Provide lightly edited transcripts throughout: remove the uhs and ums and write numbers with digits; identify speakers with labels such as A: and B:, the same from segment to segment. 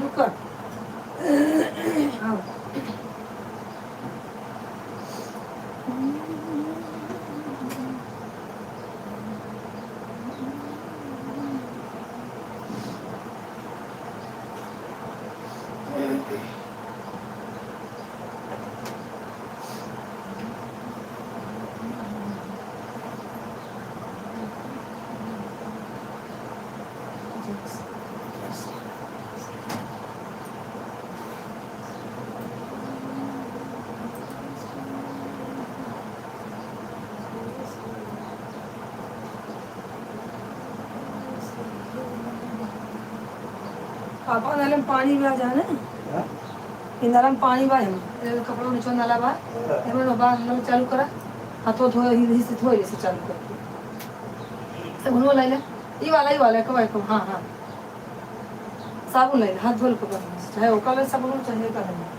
A: रुका पापा नाले में पानी में आ जाने नाला में पानी बा कपड़ा नीचे नाला बा नल चालू करा हाथों धो से धोए से चालू कर सब हुआ लाइला ये वाला कबाई को हाँ हाँ साबुन लाइला हाथ धोल को चाहे वो कलर साबुन चाहे कलर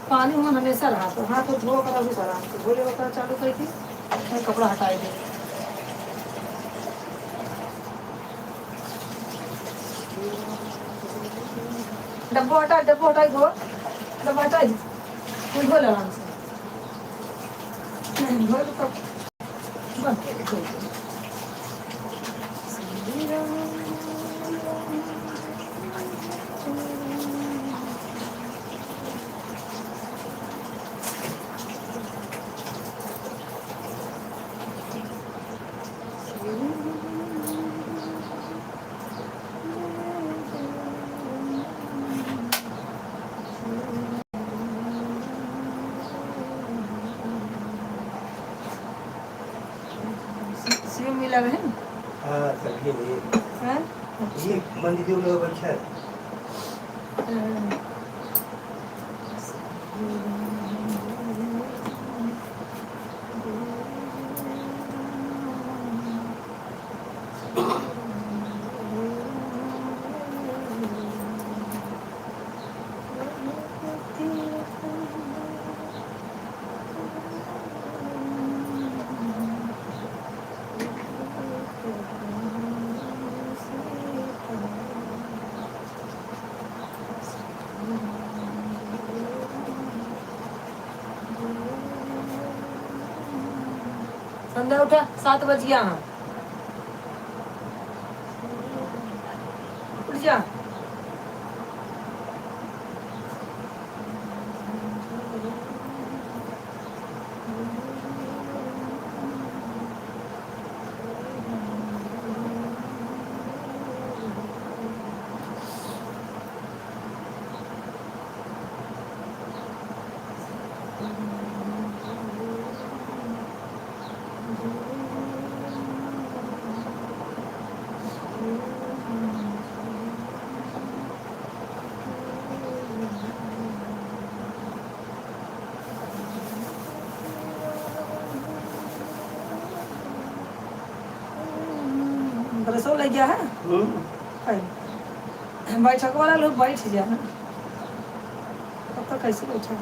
A: पानी वहाँ हमेशा रहा तो हाथ धो कर भी करा धोले होकर चालू करके कपड़ा हटाए दे डब्बा हटा धो डब्बा हटा धो आराम से धो तो बंद के मिला है
B: हाँ सभी ये मंदिर में बच्चा
A: संध्या उठा 7 बज गया हाँ उठ जा बरसों लग गया है बैठक वाला लोग बैठ जा ना तब तक कैसे बैठा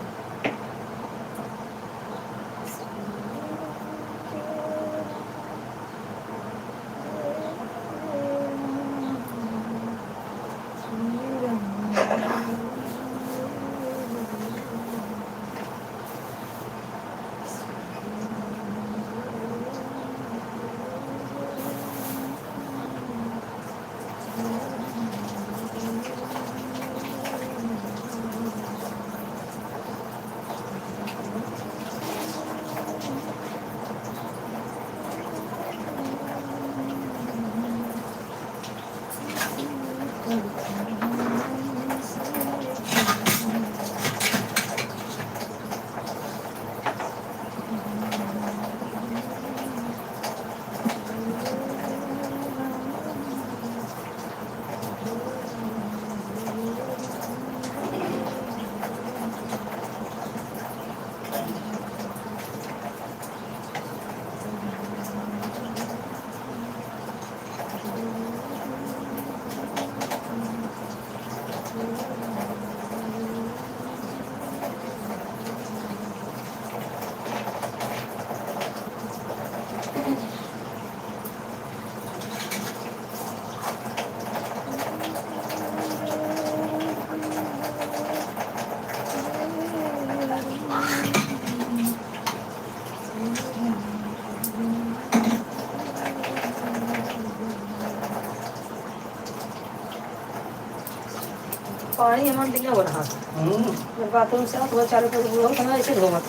A: पानी हमारे दिखने हो रहा जब बाथरूम से वो चालू कर वो हमें ऐसे धो मत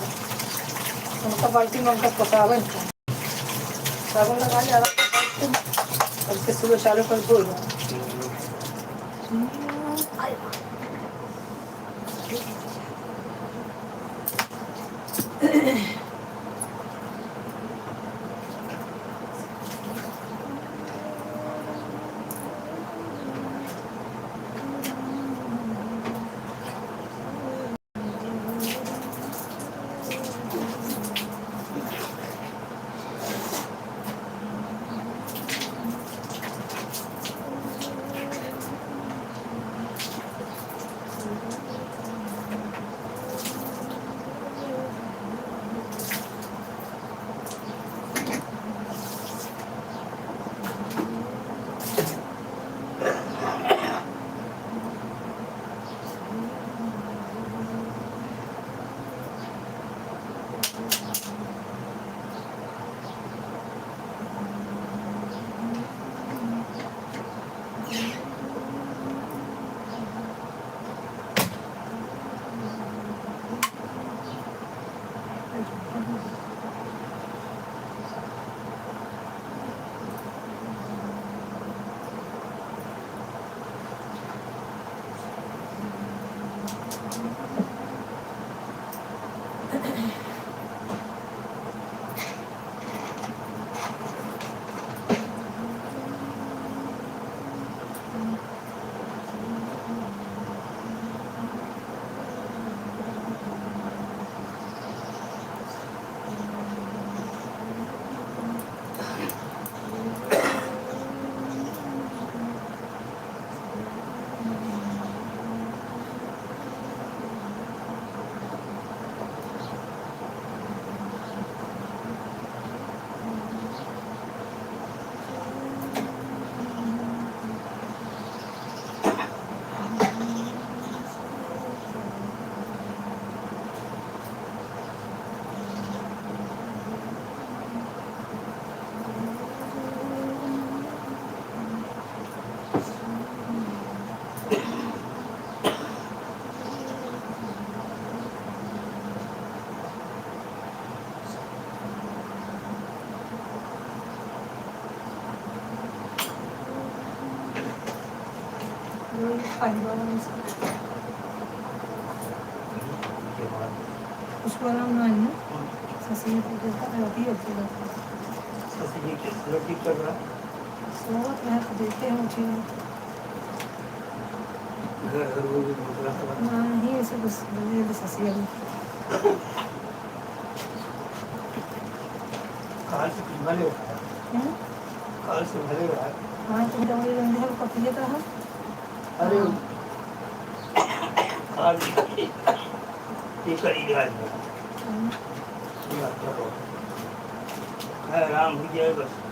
A: उनका बाल्टी में उनका पकावन साबुन लगा लिया और फिर सुबह चालू कर धो खाली वाला उसका
B: के बाद
A: उसको आराम ना है ससी ने तो देखा रहती है अच्छी बात है
B: ससी जी के रोटी कर रहा
A: सोवत है तो देखते हैं उठी
B: घर घर वो भी बोल रहा था
A: नहीं ऐसे बस ये तो ससी है
B: काल से भले उठाया काल से भले उठाया
A: हाँ तो दवाई रंधे हम कब लेता है
B: अरे काल ये करी इलाज में ये करो है आराम हो जाए बस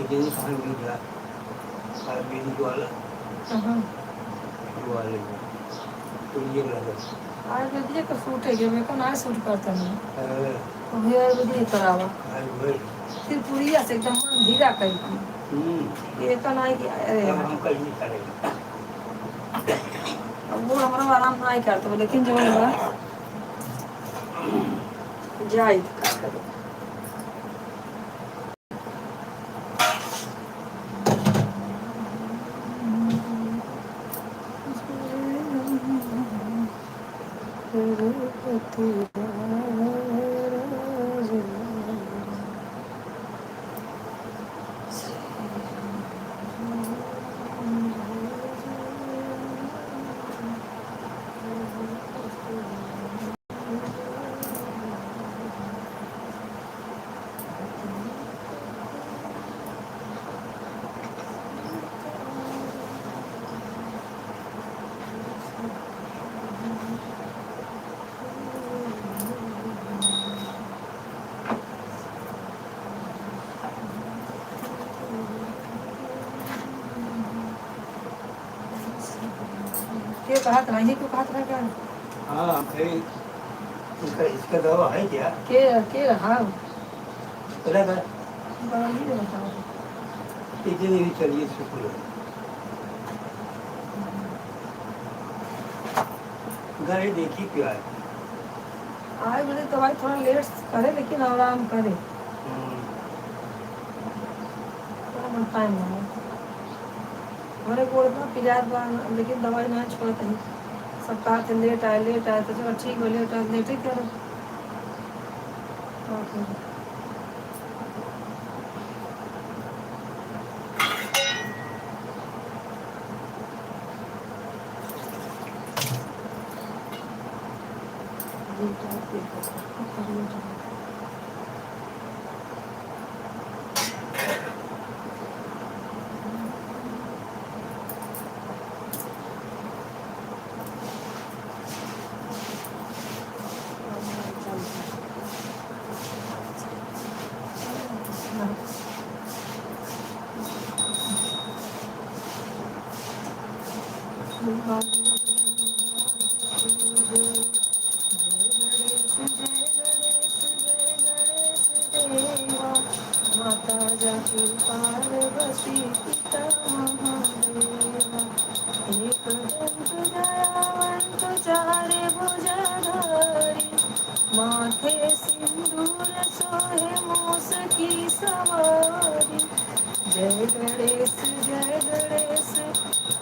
B: दिन कहाँ मिल गया और मेरी वाला तो ये लगा
A: आज बदिए का सूट है जो मेरे को ना सूट करता नहीं तो भैया बदिए करावा फिर पूरी ऐसे एकदम मन धीरा करी ये तो नहीं कि अरे
B: हम कहीं नहीं करेंगे
A: अब वो हमारा आराम नहीं करता लेकिन जो होगा जाए ये कहा था ये क्यों कहा था क्या
B: हाँ फिर इसका दवा है क्या
A: के हाँ
B: पता कर
A: बड़ा ही बताओ
B: इतनी भी चलिए शुक्र घर देखी क्या है
A: आए बोले दवाई थोड़ा लेट करे लेकिन आराम करे थोड़ा टाइम लगा हमारे को इतना पिजात बा लेकिन दवाई ना छोड़ते हैं सब कहा थे लेट आए तो चलो ठीक है लेट आए लेट ही करो माता जाकी पार्वती पिता महादेवा एक दंत दयावंत चारे भुजधारी माथे सिंदूर सोहे मूस की सवारी जय गणेश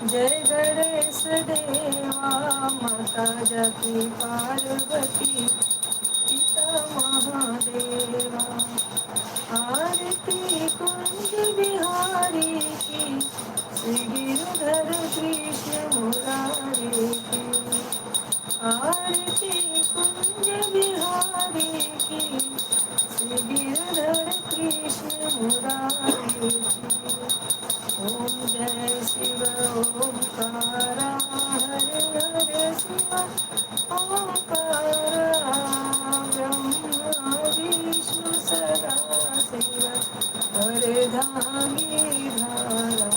A: जय गणेश देवा माता जाकी पार्वती पिता महादेवा आरती कुंज बिहारी की श्री गिरधर कृष्ण मुरारी की आरती कुंज बिहारी की श्री गिरधर कृष्ण मुरारी की ओम जय शिव ओंकारा हरे हरे शिव ओंकारा ब्रह्मा विष्णु सदा शिव हरे धामी धारा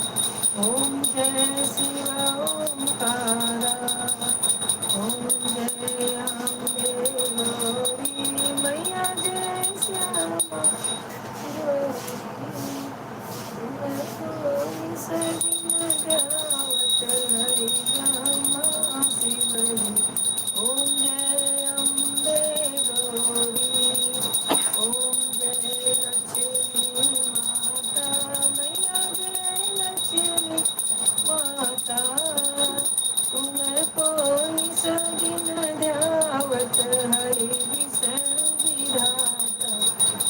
A: ओम जय शिव ओंकारा ओम जय अम्बे गौरी मैया जय श्यामा सजिन गावत हरि रामा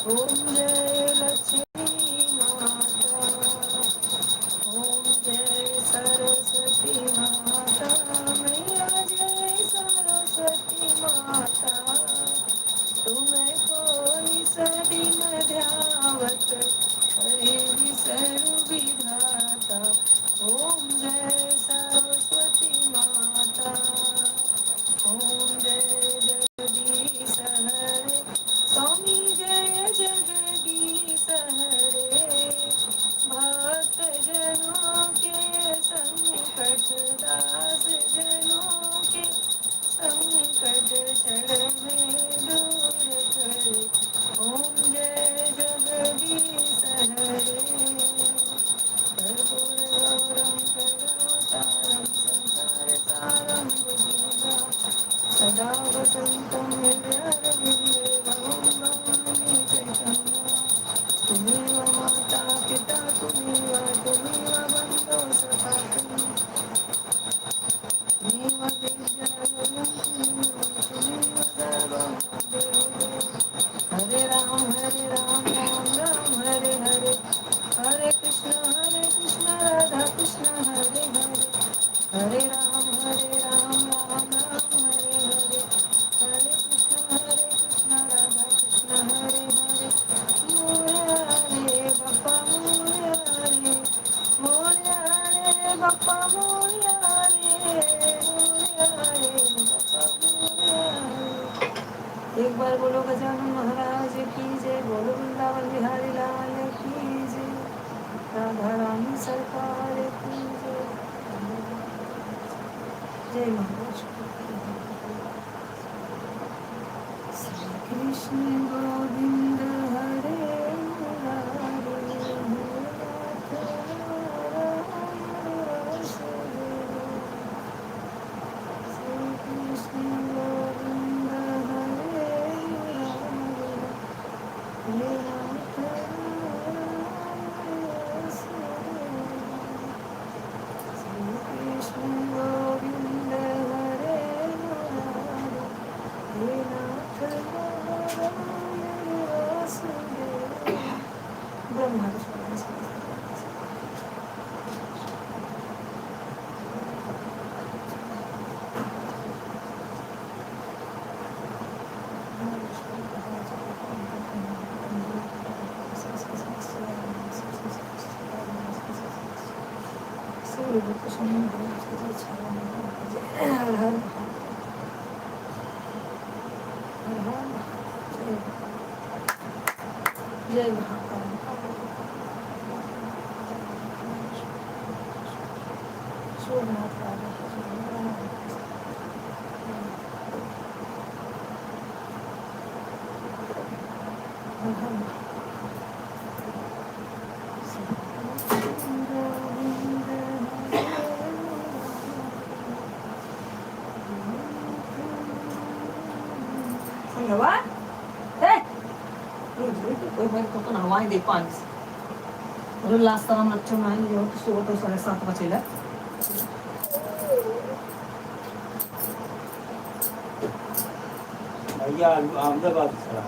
A: ओम जय लक्ष्मी माता, ओम जय सरस्वती माता, मैया जय सरस्वती माता, तुम्हें कोई सदिन ध्यावत हरे विसरु विधाता। ओम जय सरस्वती माता, ओम जय जगदीश हरे, स्वामी जय जगदीश हरे, भक्त जनों के संकट, दास जनों के संकट क्षण में दूर करे। ओम जय जगदीश हरे, कर्पूरगौरं करुणावतारं संसार सारं भुजगेन्द्रं सदा वसन्तं हृदयारविन्दे भवं भवानी चैतन्या। तुमेव माता पिता तुमेव बन्धो सखा तुमेव विद्यालयं तुमेव सर्वं देवो। हरे राम राम राम हरे हरे, हरे कृष्ण राधा कृष्ण हरे हरे, हरे राम राम राम हरे हरे, हरे कृष्ण राधा कृष्ण हरे हरे। मोरया रे बापा मोरया रे, मोरया रे बापा मोरया रे, मोरया रे बापा मोरया रे। एक बार बोलो गजानन महाराज की जय, बोलो वृंदावन बिहारी लाल की जय, राधा रानी सरकार की जय। जय महाराज। श्री कृष्ण गोविंद हरे मुरारी, नाथ रस श्री कृष्ण गोविंद हरे मुरारी, नाथ रस श्री कृष्ण गोविंद हरे मुरारी, हे नाथ नारायण वासुदेव। ब्रह्मा हर हर जय महाकाल। शोभनाथ राजा What? Hey! Kung hawaan, hindi pants. Pero last time na chumahan, yung gusto ko sa restaurant pa sila.
B: भैया अहमदाबाद चला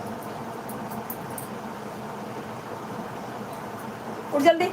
A: उठ जल्दी।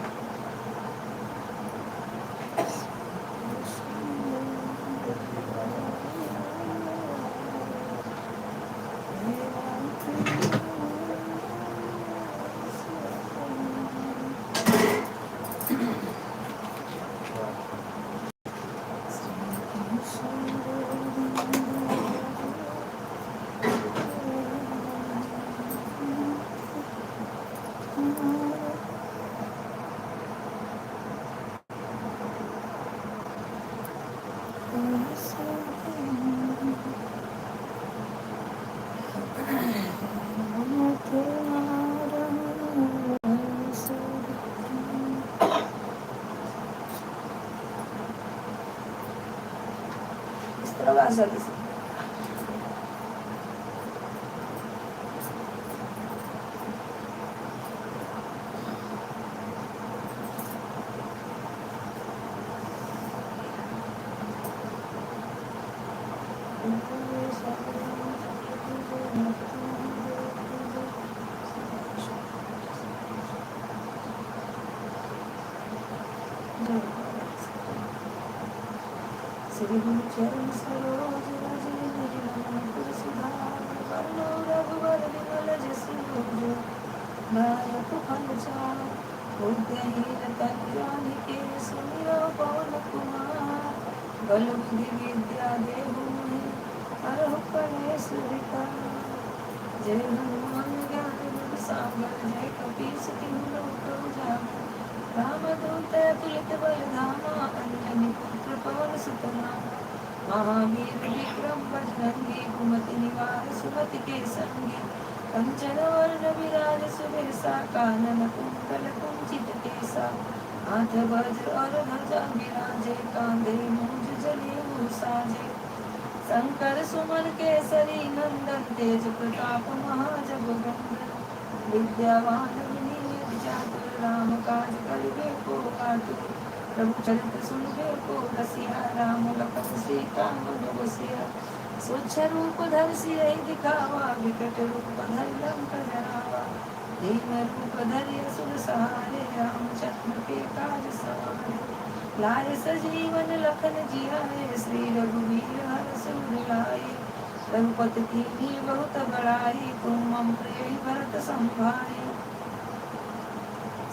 A: इस तरह जल्दी से श्री गुरु चरण सरोज रज निज मन मुकुर सुधार वरनो रघुवर विमल जसु जो नायक फल चार बुद्धिहीन तनु जानिके सुमिरो पवन कुमार बल बुद्धि विद्या देहु मोहि हरहु कलेश विकार जय हनुमान ज्ञान गुण सागर जय कपीस तिहु लोक उजागर रामदूत अतुलित बल धामा अंजनी पुत्र पवन सुत नामा महावीर विक्रम बजरंगी कुमति निवार सुमति के संगी कंचन वर्ण विराज सुबेसा कानन कुंडल कुंचित केसा हाथ वज्र और ध्वजा विराजे कांधे मूंज जनेऊ साजे शंकर सुमन केसरी नंदन तेज प्रताप महाजगवंदन विद्यावान विनीत चातुर राम काज करिबे को आतुर प्रभु चरित्र सुनबे को रसिया राम लखन सीता मन बसिया स्वच्छ रूप धर सिरहि दिखावा विकट रूप धरि लंक जरावा दीन रूप धरि असुर सहारे रामचंद्र के काज सवारे लाए सजीवन लखन जियाए श्री रघुवीर हर्ष उर लाए रघुपति कीन्ही बहुत बड़ाई तुम मम प्रिय भरत संभाई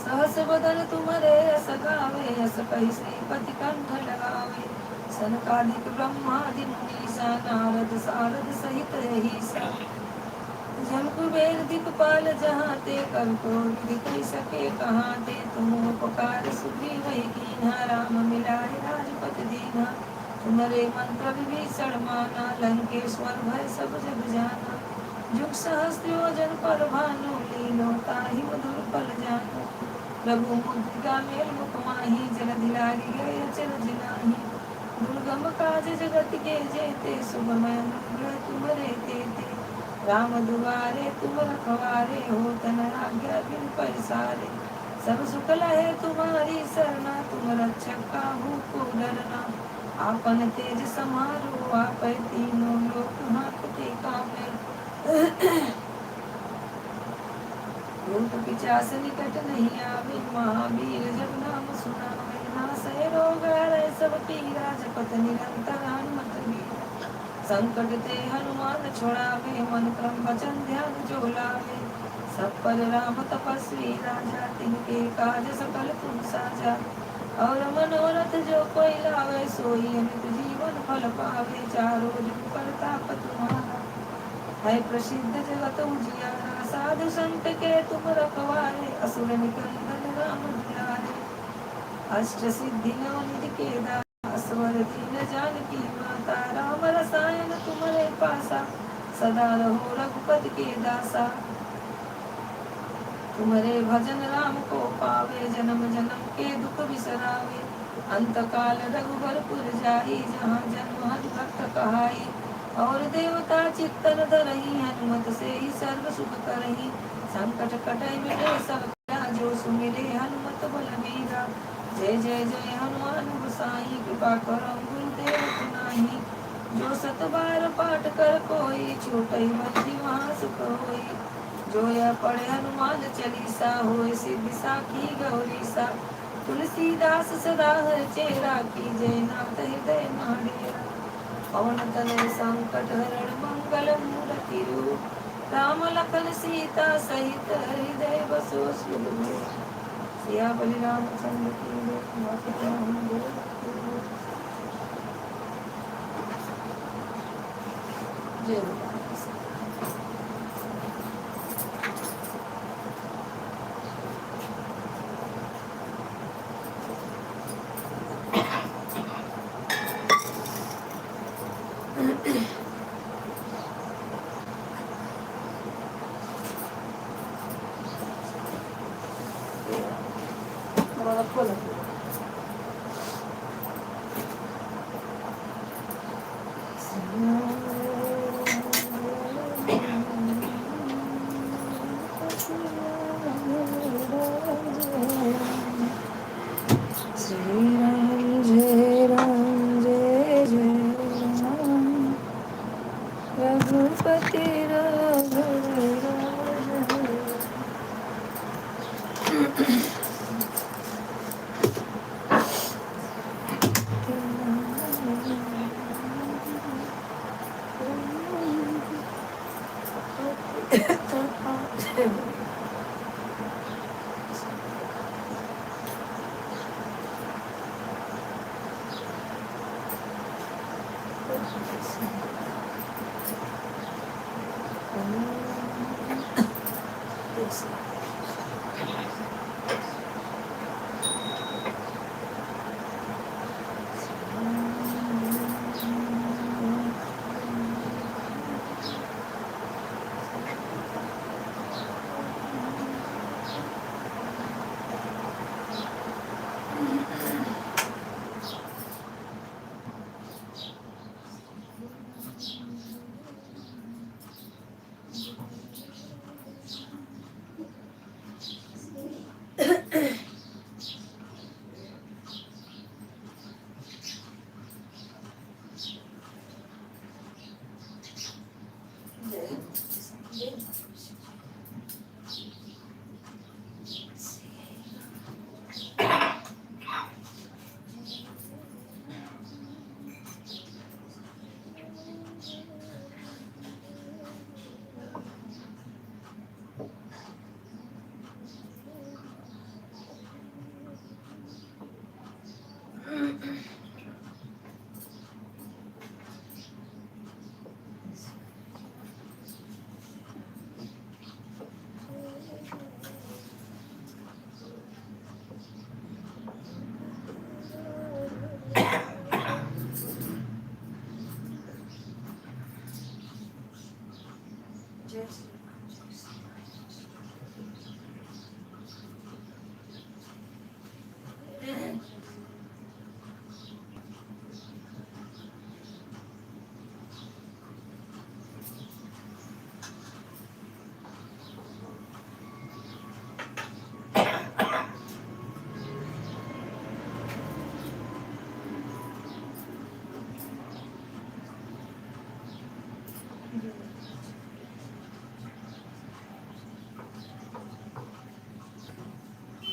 A: सहस बदन तुम्हारे यस गावे यस कहि श्रीपति कंठ लगावे सनकादिक ब्रह्मादि मुनीसा नारद सारद सहित रहीसा जम कुबेर दिखपाल जहाँ ते कर को विधि सके कहाँ ते तुम उपकार सुग्रीव कीन्हा राम मिलाए राजपत दीन्हा तुम्हारे मंत्र विभीषण माना लंकेश्वर भय सब जग जाना जुग सहस्त्र योजन पर भानु लीनो ताहि मधुर पल जानो प्रभु मुद्रिका मेल मुख माही जलधि लागी गए अचल जिनाही दुर्गम काज जगत के जेते सुगमय अनुग्रह तुम्हारे तेते राम दुआरे तुम रखवारे हो तन आज्ञा बिन पैसारे सब सुख लहे तुम्हारी सरना तुम रक्षक काहू को डरना आपन तेज समारो आप तीनों लोक हांकते कांपे भूत पिचास निकट नहीं आवे महावीर जब नाम सुनावे नासै रोग हरै सब पीरा जपत निरंतर हनुमत वीरा संकट ते हनुमान छुड़ावे मन क्रम वचन ध्यान जो लावे सब पर राम तपस्वी राजा तिनके काज सकल तुम साजा और मनोरथ जो कोई लावे सोई अमित जीवन फल पावे चारों जुग परताप तुम्हारा है प्रसिद्ध जगत उजियारा साधु संत के तुम रखवारे असुर निकंदन राम दुलारे अष्ट सिद्धि नवनिधि के दाता असवर दीन जानकी माता राम रसायन तुम्हारे पासा सदा रहो रघुपति के दासा तुम्हारे भजन राम को पावे जन्म जन्म के दुख बिसरावे अंत काल रघुबरपुर जाई जहाँ जन्म हरि भक्त कहाई और देवता चित्तन धरही हनुमत से ही सर्व सुख करही संकट कटै मिटे सब पीरा जो सुमिरे हनुमत बलबीरा जय जय जय हनुमान गोसाई कृपा करो गुरुदेव तुनाही जो सत बार पाठ कर कोई छोटई बंदी वहाँ सुख होई जो यह पढ़े हनुमान चालीसा होय सिद्धि साखी गौरीसा तुलसीदास सदा हर चेहरा की जय नाथ हृदय माडेरा पवन तनय संकट हरण मंगल मूर्ति रूप राम लखन सीता सहित हृदय बसो सुखदेव सिया बलि रामचंद्र की जय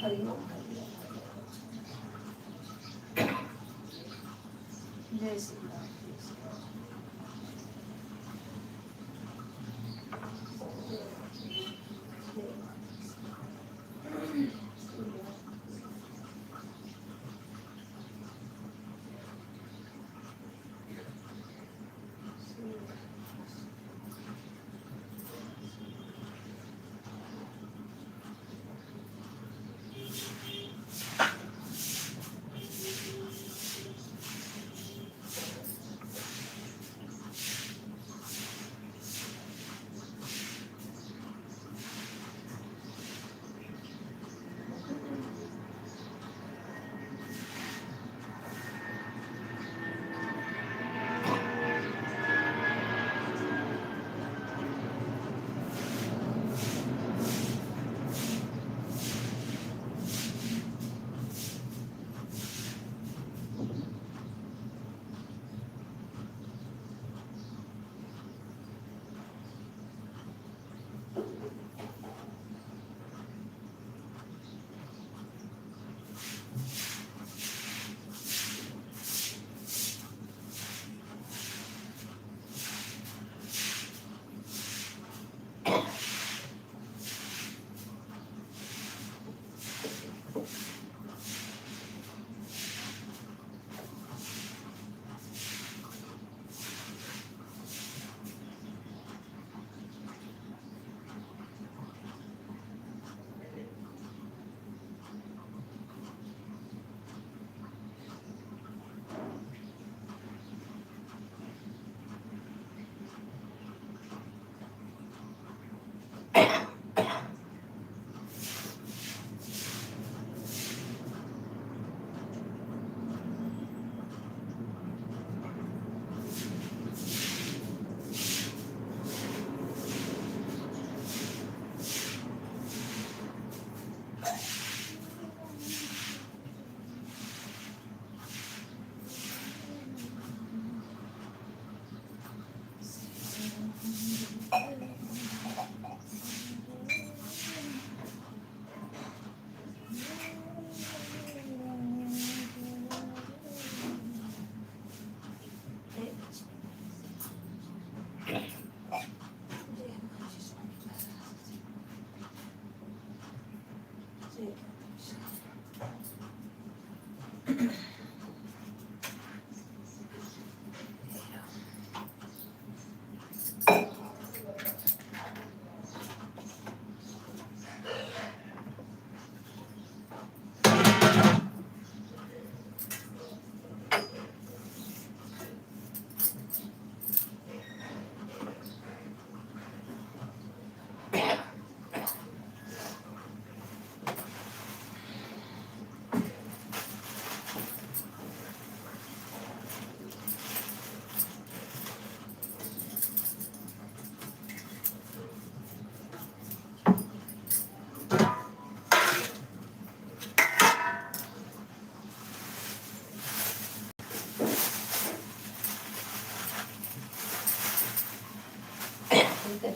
A: हरिओम जय श्री राम।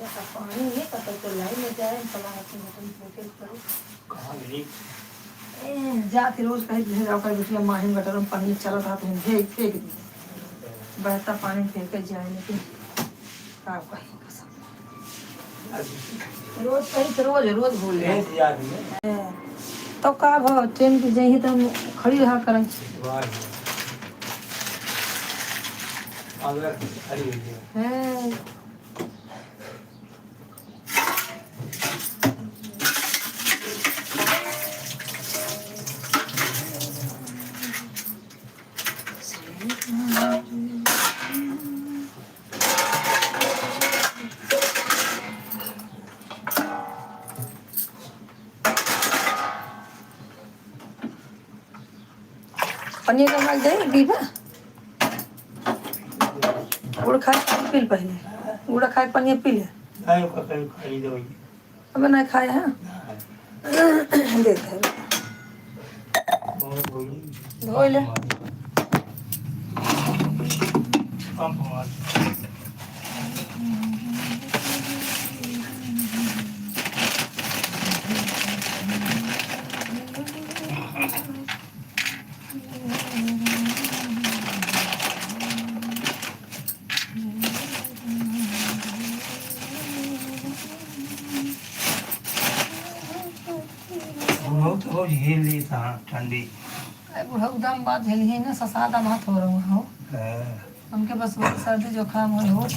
A: ऐसा पानी है पता तो लाइन में जाए चला करो
B: कहाँ मिली
A: जाती रोज कहीं भेजा कर बिटिया माहिम गटर में पानी चला था तो हम फेंक दी बहता पानी फेंक के जाए लेकिन का कहीं कसम रोज कहीं तो रोज भूल
B: ट्रेन से जा रही है
A: जाए तो का भाव ट्रेन की जही तो हम खड़ी रहा करें
B: वाह अगर खड़ी हुई है
A: हैं पनीर का माल दे दीपा गुड़ खाए पी ले पहले गुड़ खाए पनीर पी ले
B: नहीं को कहीं खड़ी दो
A: अब नहीं खाए हैं दे दे धो ले
B: कम पवार बहुत हो झेल ली था ठंडी
A: बुढ़ा दम बात झेली है ना ससा दम हाथ हो रहा हूँ
B: हाँ,
A: उनके बस सर्दी जुकाम हो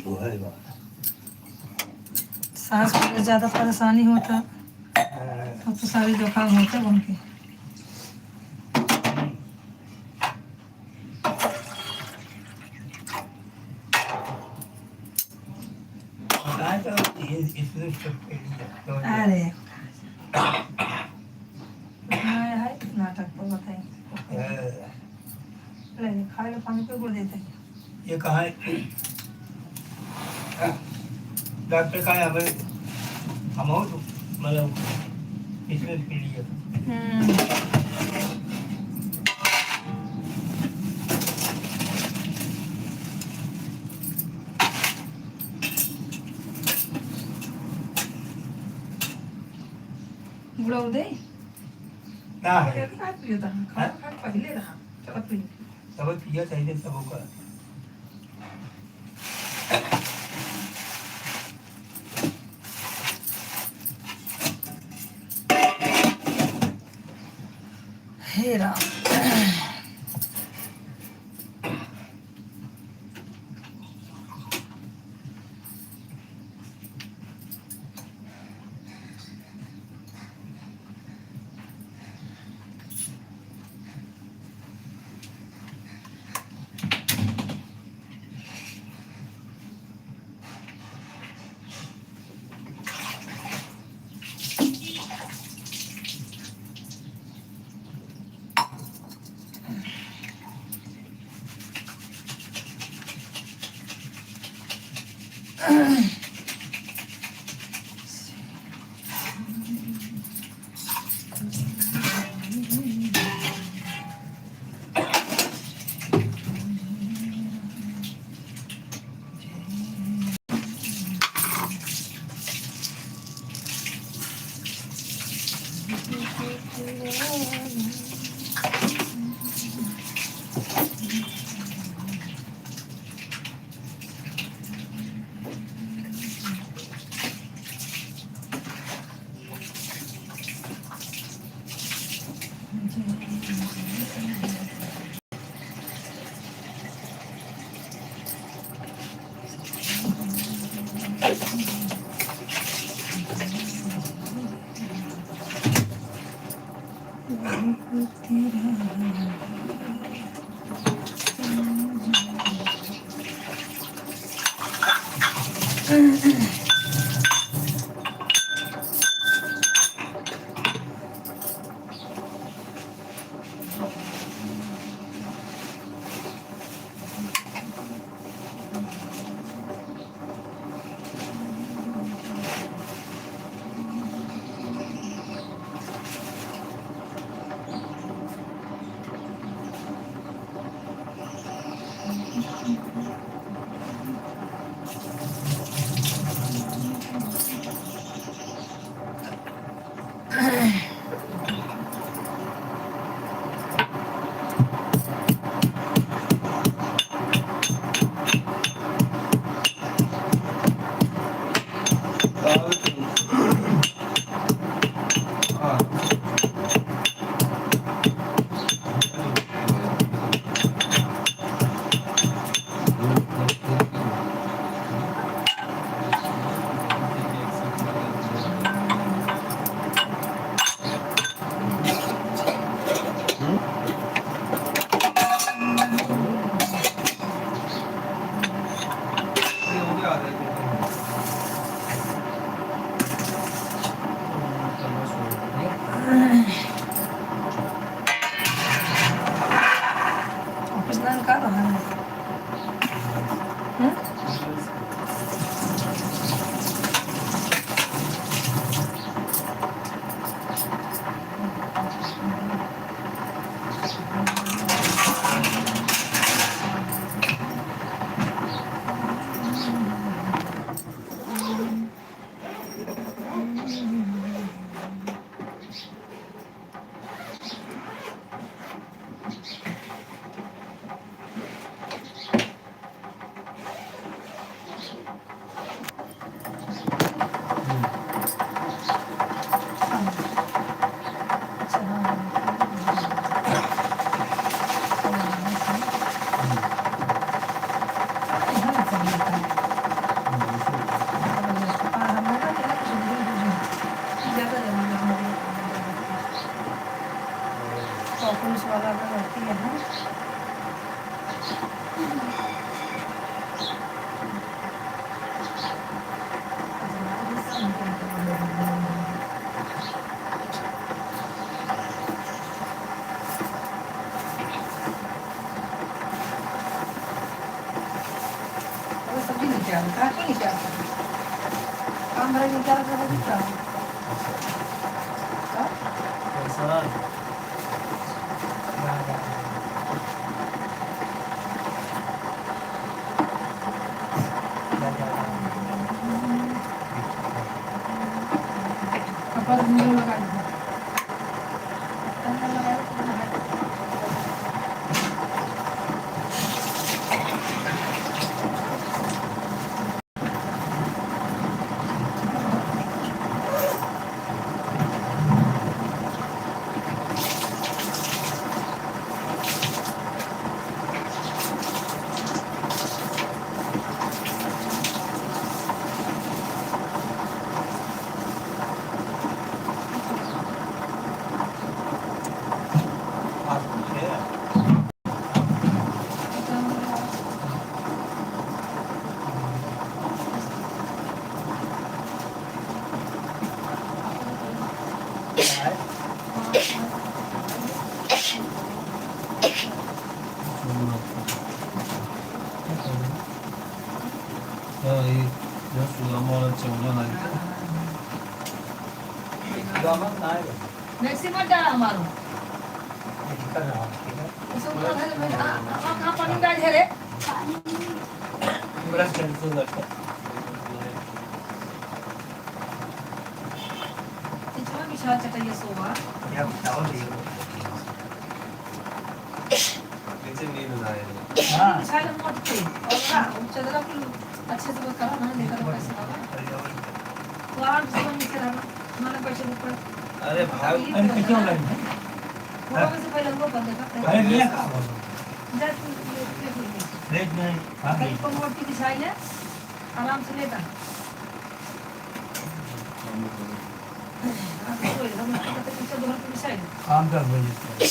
B: वो है बात
A: सांस में ज़्यादा परेशानी होता
B: हाँ,
A: अब तो सारी जुकाम होते उनके
B: बताए तो इसने सब के लिए तो
A: अरे है नाटक तो बताइए नहीं खाए लो पानी पे गुड़ देते हैं
B: ये कहा है डॉक्टर का है हमें हम हो तो मतलब इसमें पी लिया
A: गुड़ दे
B: ना है
A: पहले रहा चलो पी
B: सब पिया चाहिए सब का
A: हे राम कर रहा है हम्म? पुलिस वाला अगर रहती है ना सब्जी नहीं क्या कहा क्यों नहीं क्या काम भरा नहीं क्या रखा दिखता कपड़ा नींबू लगा दो मैक्सिमम डाला हमारो इसको पूरा घर में कहां पानी डाल है रे
B: ब्रश कर दो लगता
A: इतना विशाल चटाई सोवा
B: या बताओ जी
C: नीचे नींद ना आए
B: हां
A: विशाल मत थे और ना चदरा को अच्छे से बस करा ना लेकर पैसे लगा तो आप सब नीचे रहा हमारे पैसे ऊपर
C: अरे भाई
B: अरे कितने लगे
A: थोड़ा से पहले वो बंद कर
B: अरे ये का
A: जस्ट
B: रेट नहीं हां
A: कहीं पर मोटी दिखाई है आराम से लेता
B: काम कर भाई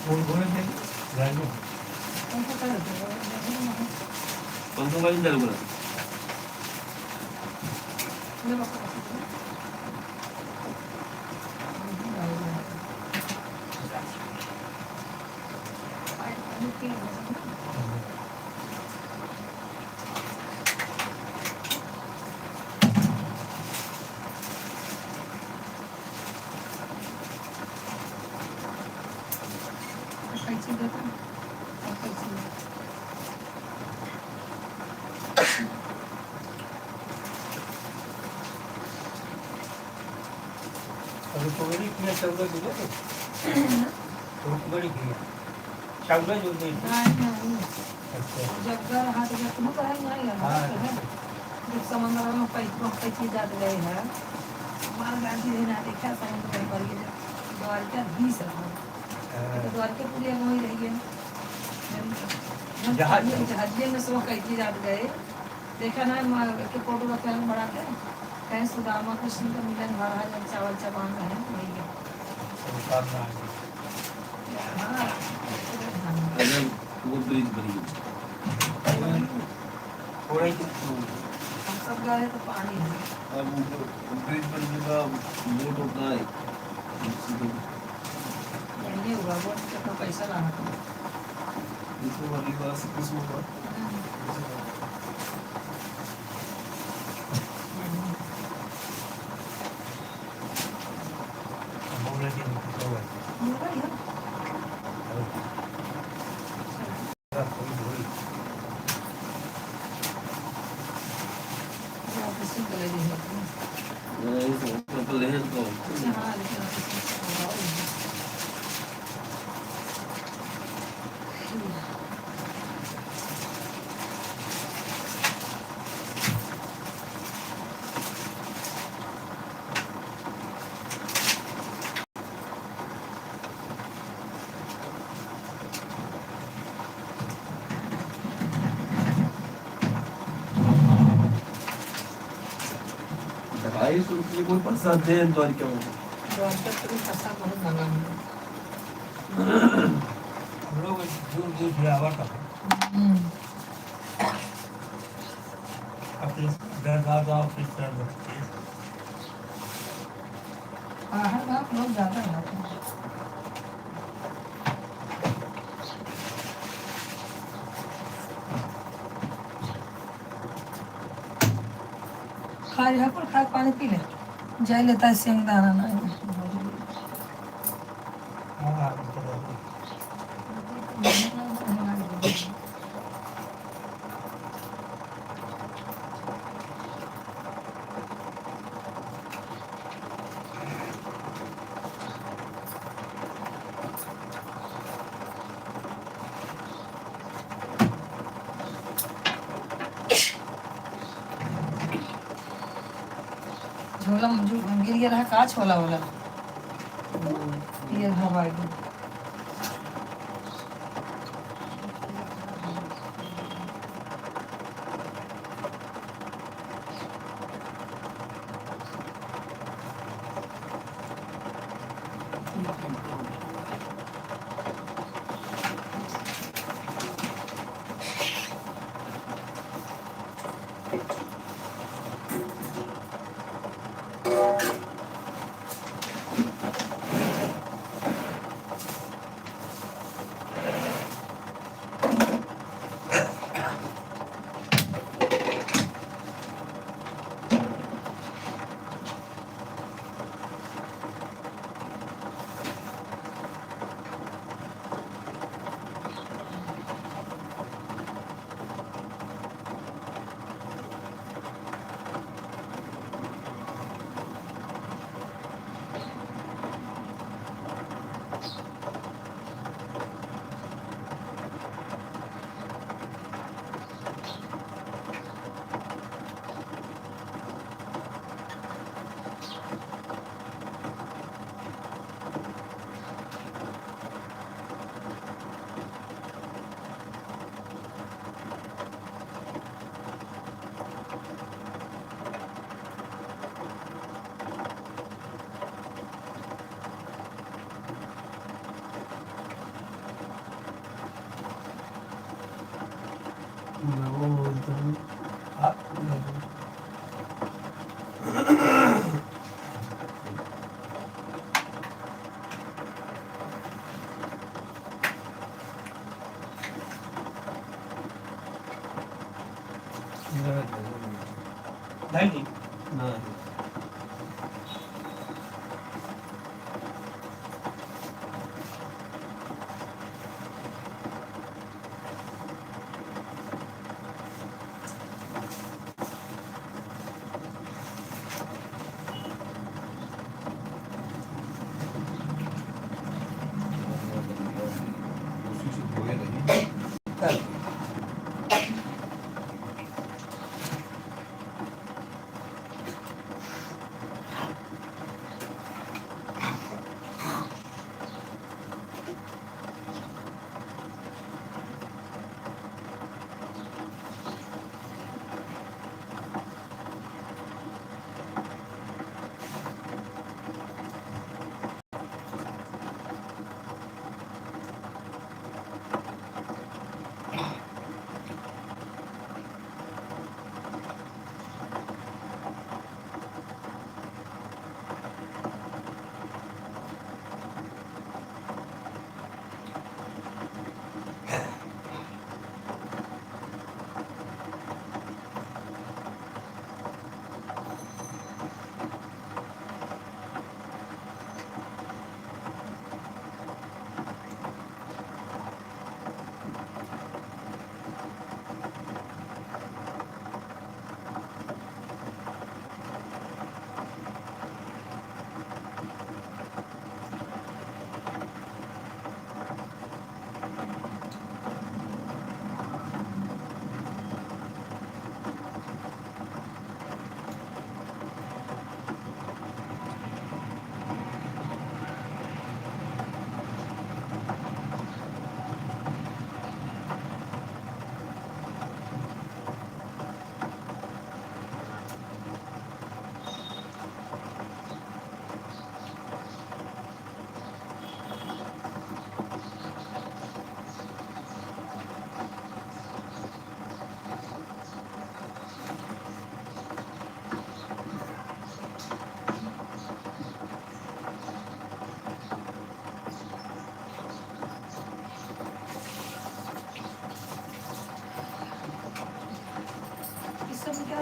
B: बोल दे राजू
C: पंखा वाली चालू करा
B: अभी तो बड़ी किया चौदह किलो तो बड़ी किया चौदह जो नहीं अच्छा
A: जगह हाथ में तुम तो है नहीं है जब समंदर में पैसे जाते गए हैं मार गाड़ी देना देखा समंदर पर ये द्वारकाधीश रहा तो द्वारकापुरी हम वही रह गए
B: जहाज
A: जहाजिए में सब कैसे जात गए देखा ना के फोटो रखे हैं बड़ा के कहीं सुदामा कृष्ण का मिलन महाराज जब चावल चबान रहे वही गए हाँ
C: अगर वो ब्रिज बनी
B: थोड़ा ही
A: हम सब गए तो पानी है
C: अब वो ब्रिज बनने का बोट होता है
A: ये हुआ वो कितना पैसा लाना था
C: इसमें वाली बात से कुछ होगा
B: बोलने की तो है
C: इसमें तो लेहर को दवाई सुन के कोई पसंद है तो क्या हो
B: हम लोग दूर दूर से आवा था अपने दरगाह का ऑफिस कर सकते हैं
A: बाहर का लोग ज़्यादा जाते हैं खा यहाँ पर खा पानी पी ले जाए लेता है सिंगदाना ना
B: हाँ
A: झोला गिर गया रहा का छोला वाला ये हवाई
C: नहीं ना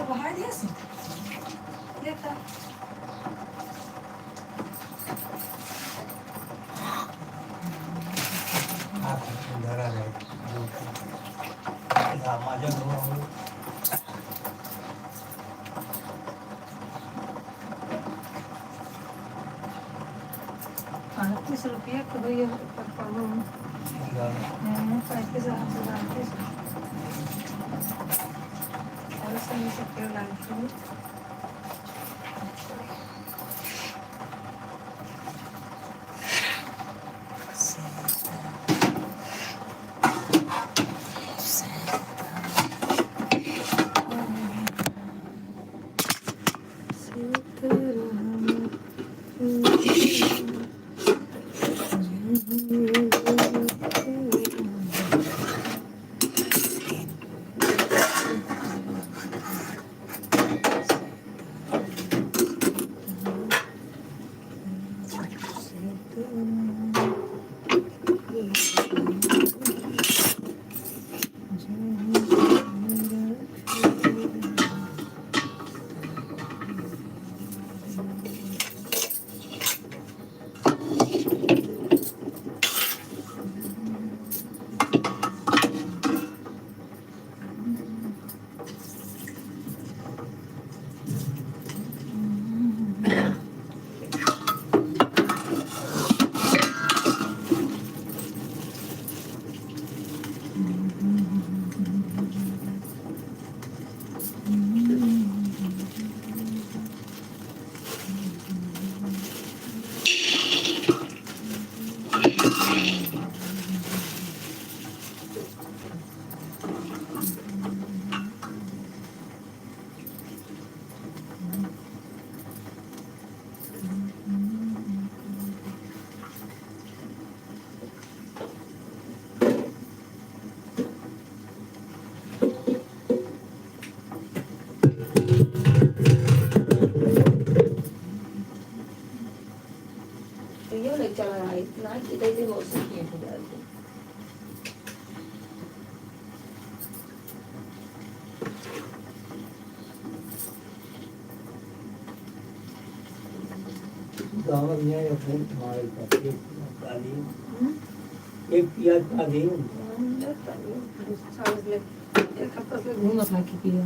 A: बाहर दिया से देखा
B: धरा रहे माझ्या घरावर
A: ₹38 que doy por favor. 35 $38. Ahora se me dice que la altura. Io le chiamerai, Nike dai devosi che
B: गाँव में अपने तुम्हारे पास तालीम एक पियाज का दें
A: एक हफ्ता से घूम अपना की पिया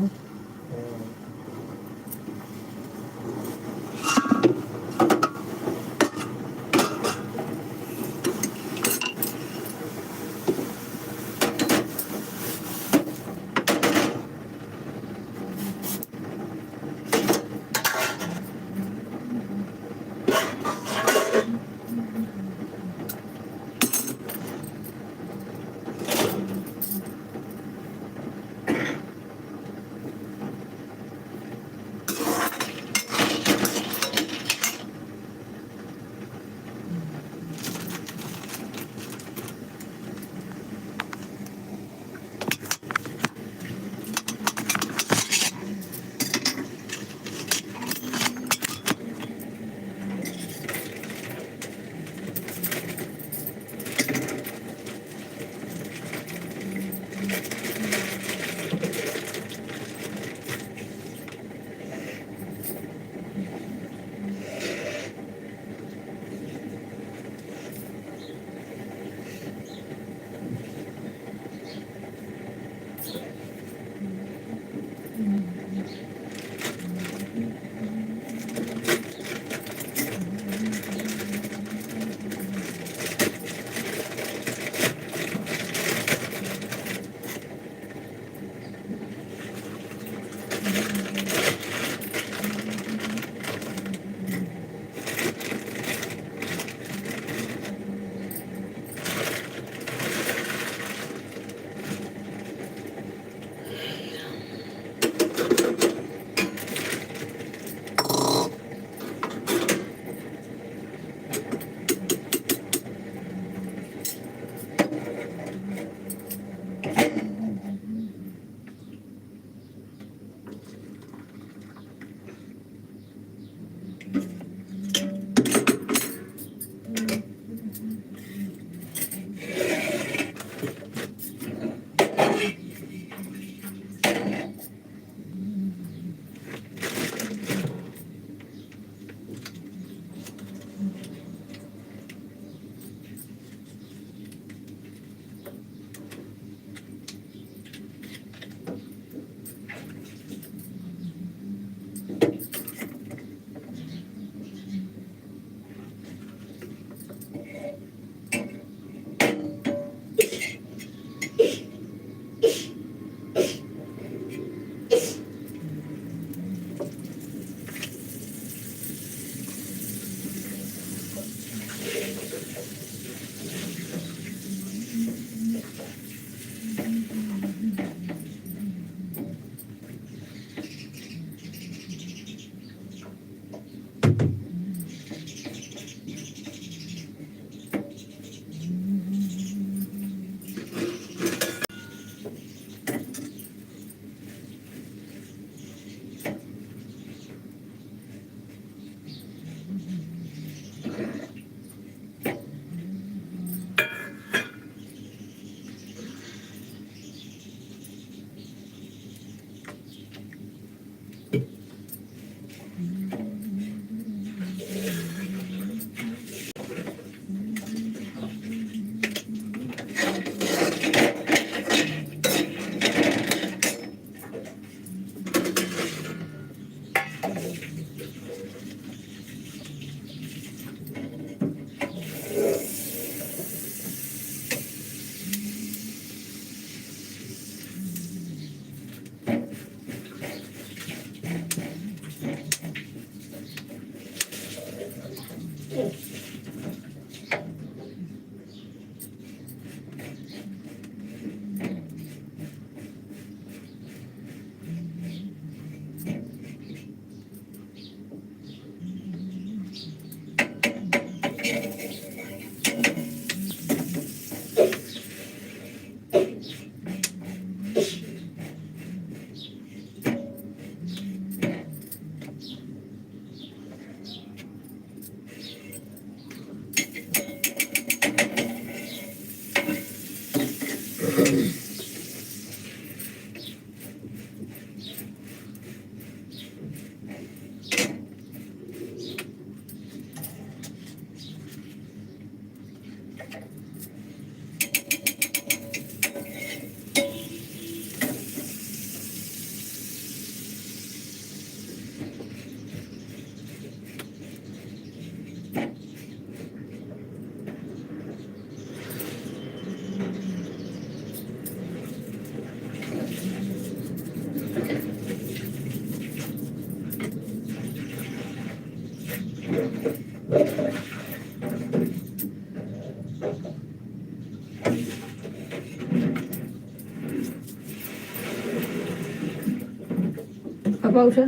A: पापा उठा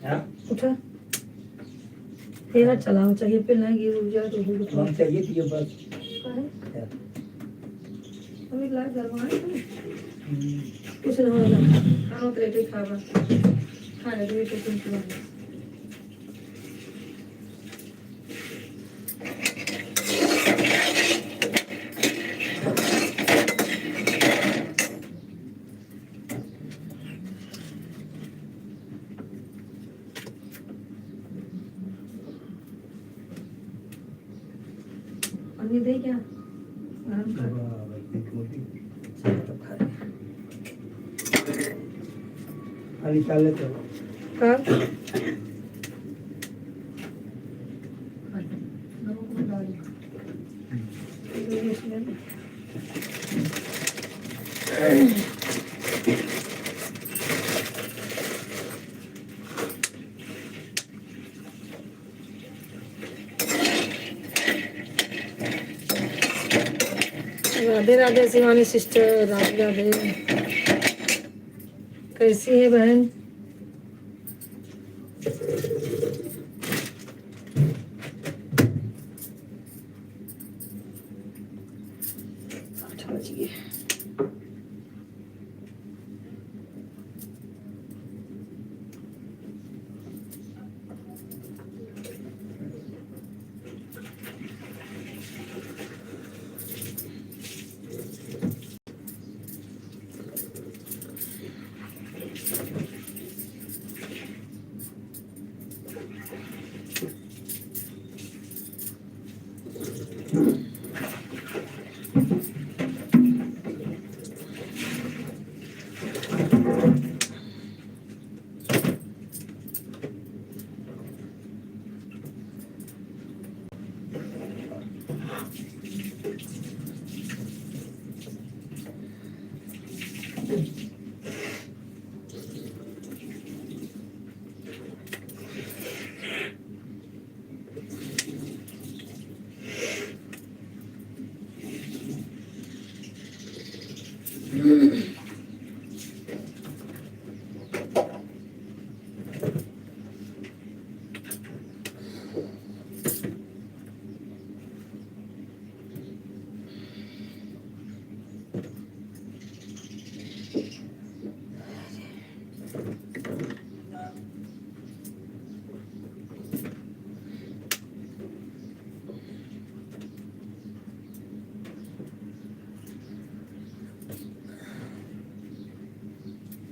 B: हाँ
A: उठा, तेरा चलाओ चाहिए फिर ना गिर उड़ जाए तो हो
B: हम चाहिए थी ये बस
A: अभी लाइट गरमाए कुछ ना होगा खाना तो लेटे खावा खाने तो लेटे तुम क्यों अन्य दे क्या गरम कर तब खा ले
B: खाली चाल लेते हो
A: कर नमक में डाल राधे राधे शिवानी सिस्टर, राधे राधे। कैसी है बहन?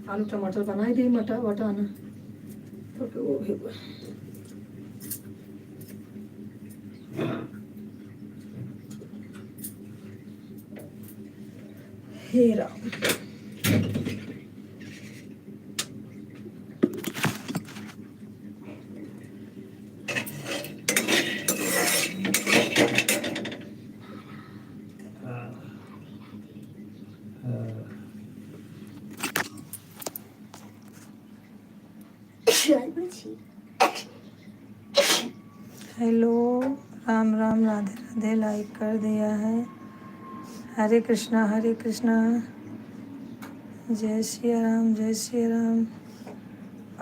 A: आलू टमाटर बनाई दी मटर बटाना तो वो भी हीरा हेलो राम राम राधे राधे लाइक कर दिया है। हरे कृष्णा जय श्री राम जय श्री राम।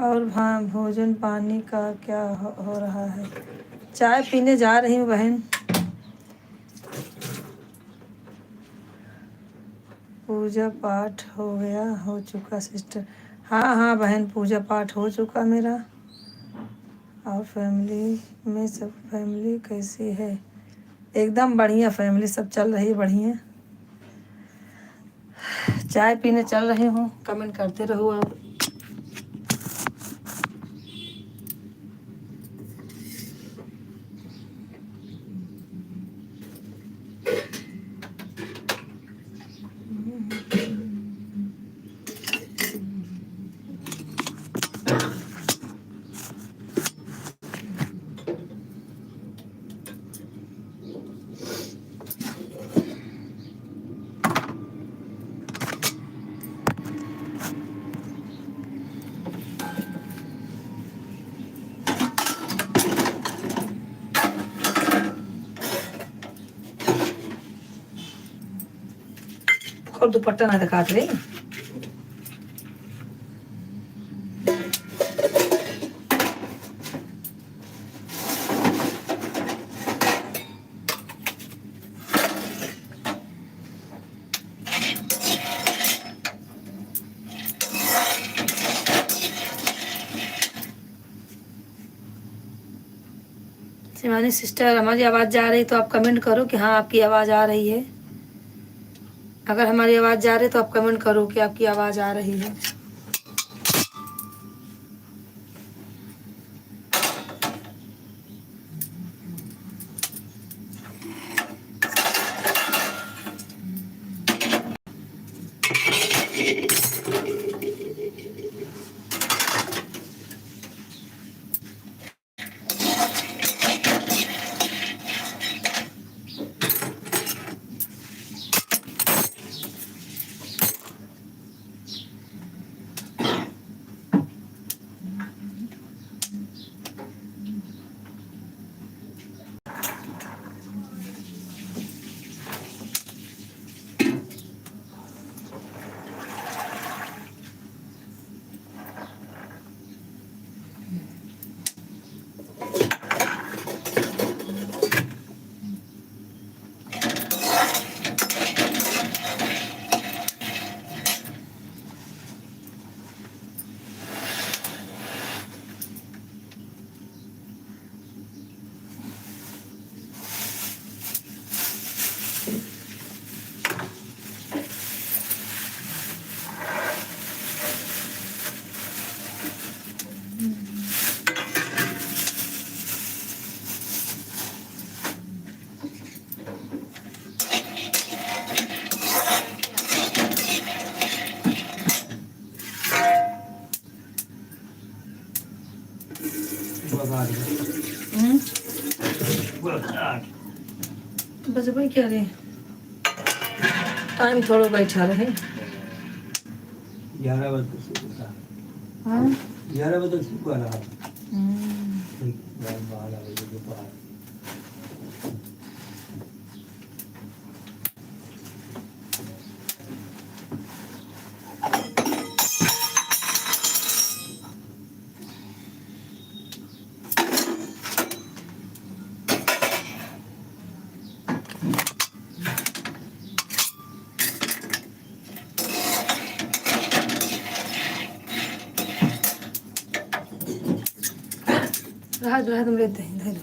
A: और भोजन पानी का क्या हो रहा है? चाय पीने जा रही हूँ बहन। पूजा पाठ हो चुका सिस्टर। हाँ बहन पूजा पाठ हो चुका मेरा। और फैमिली में सब फैमिली कैसी है? एकदम बढ़िया, फैमिली सब चल रही है बढ़िया। चाय पीने चल रही हूँ, कमेंट करते रहो आप। और दुपट्टा ना दिखात रही शिवानी सिस्टर, हमारी आवाज़ जा रही तो आप कमेंट करो कि हाँ आपकी आवाज़ आ रही है। अगर हमारी आवाज़ जा रही है तो आप कमेंट करो कि आपकी आवाज़ आ रही है। बस भाई क्या रहे टाइम थोड़ा बैठा रहे
B: 11 बजे शुरू था।
A: हाँ
B: 11 बजे शुरू रहा। 12 बजे दोपहर।
A: रहा तुम लेते हैं इधर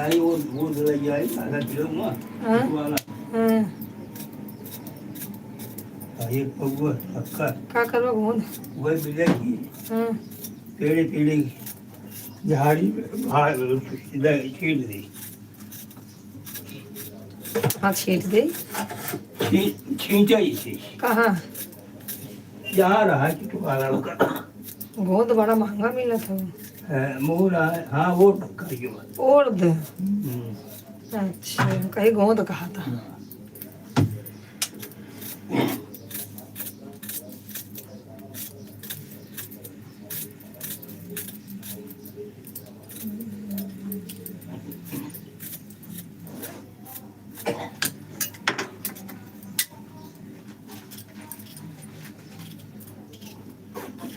B: आई वो दवाई आई आधा किलो में
A: हाँ?
B: वाला
A: हाँ
B: एक पगुआ अक्का
A: क्या करवा घूम
B: वह मिलेगी
A: हाँ
B: पेड़े पेड़े झाड़ी भाग सीधा छील दी
A: हाँ छीट दे
B: छींचा इसे
A: कहाँ
B: जहाँ रहा कि तुम्हारा का
A: गोंद बड़ा महंगा मिला था
B: मुँह रहा है हाँ वो करियो
A: उर्द अच्छा कहीं गोंद कहा था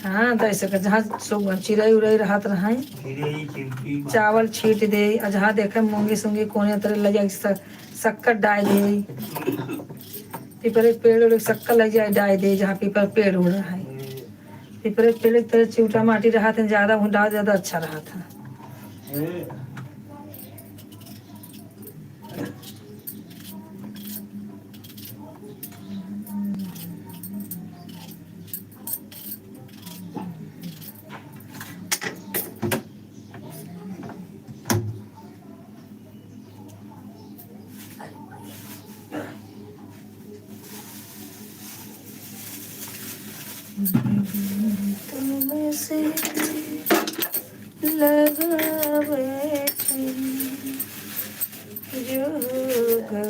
A: हाँ तो ऐसे जहाँ चिड़ै उड़ै रहत रहे चावल छीट दे आ जहाँ देखे मूंगी सूंगी कोने तरह ले जाए शक्कर डाल दे पीपर एक पेड़ उड़ शक्कर लग जाए डाल दे जहाँ पीपर पेड़ उड़ रहा है पीपर एक पेड़ तरह चिवटा माटी रहा था ज्यादा डाल ज्यादा अच्छा रहा था तुमसे लगा बैठी जो होगा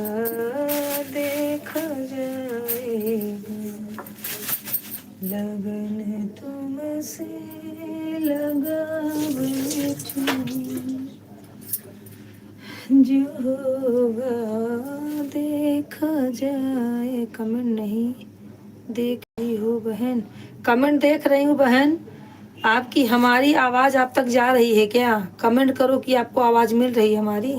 A: देखा जाएगा, लगन तुमसे लगा बैठी जो होगा देखा जाए। कमेंट नहीं देख रही हो बहन, कमेंट देख रही हूँ बहन। आपकी हमारी आवाज आप तक जा रही है क्या? कमेंट करो कि आपको आवाज मिल रही है हमारी।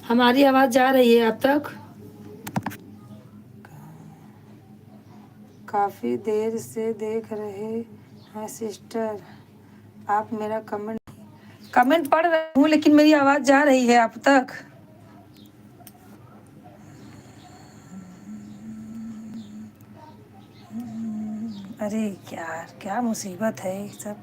A: हमारी आवाज जा रही है आप तक? काफी देर से देख रहे हैं सिस्टर आप मेरा कमेंट पढ़ रही हूँ, लेकिन मेरी आवाज जा रही है आप तक? अरे यार क्या मुसीबत है ये सब।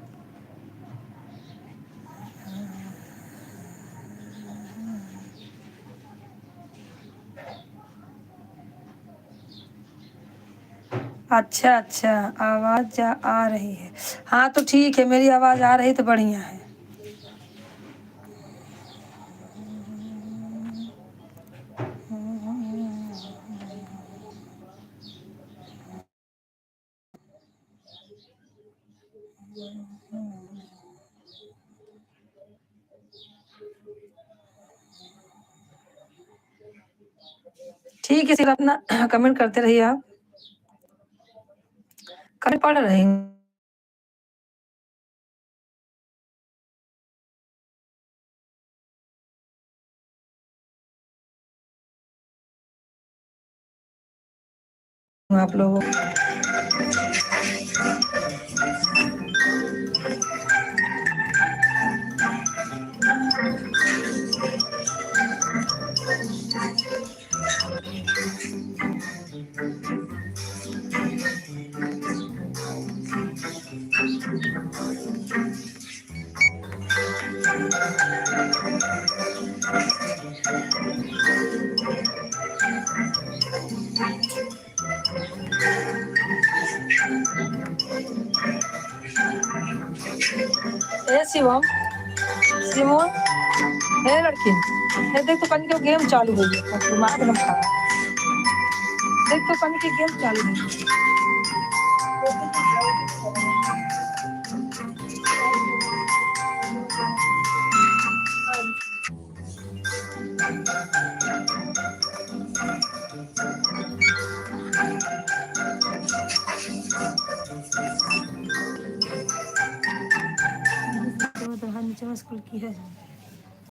A: अच्छा अच्छा, आवाज आ रही है। हाँ तो ठीक है, मेरी आवाज आ रही तो बढ़िया है। ठीक है, सिर्फ अपना कमेंट करते रहिए आप। कमेंट पढ़ रही हूँ आप लोगों को। ए शिवम, सिमोन, है लड़की, ये देख तो कल की गेम चालू हुई है, दिमाग एकदम खराब। देख तो कल की गेम चालू हुई है। नीचे में स्कूल की है।